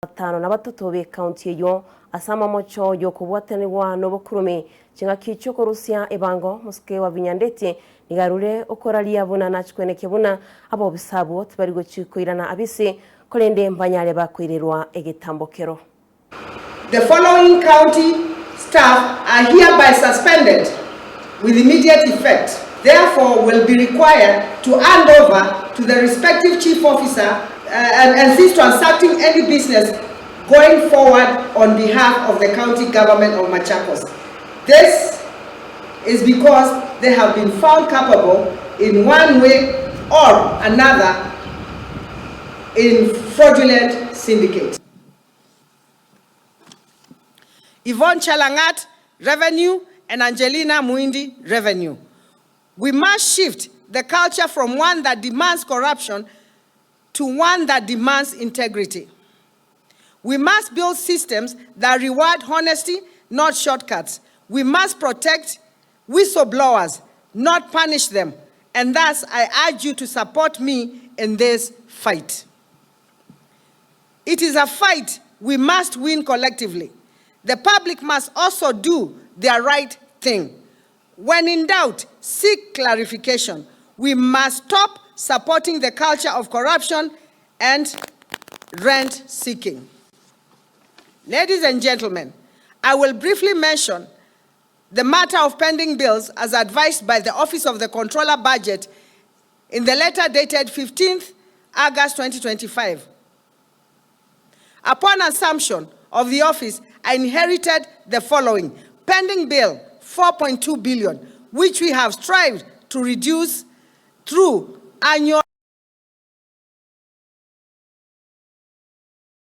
Tano na batoto be county yo asama mocho yo Gotenenigwa no bokurume chinga kichoko Rusia ebango muske wa vinyandeti nigarure okoralia buna nachikweneke buna Abaobisa bo tibarigo chikoirana abisi kolende mbanyale bakwirerwa egetambokero. The following county staff are hereby suspended with immediate effect. Therefore, will be required to hand over to the respective chief officer and cease transacting any business going forward on behalf of the county government of Machakos. This is because they have been found capable in one way or another in fraudulent syndicate. Yvonne Chalangat, Revenue, and Angelina Muindi, Revenue. We must shift the culture from one that demands corruption to one that demands integrity. We must build systems that reward honesty, not shortcuts. We must protect whistleblowers, not punish them. And thus, I urge you to support me in this fight. It is a fight we must win collectively. The public must also do their right thing. When in doubt, seek clarification. We must stop supporting the culture of corruption and rent seeking. Ladies and gentlemen, I will briefly mention the matter of pending bills as advised by the Office of the Comptroller Budget in the letter dated 15th August 2025. Upon assumption of the office, I inherited the following: pending bill 4.2 billion, which we have strived to reduce through annual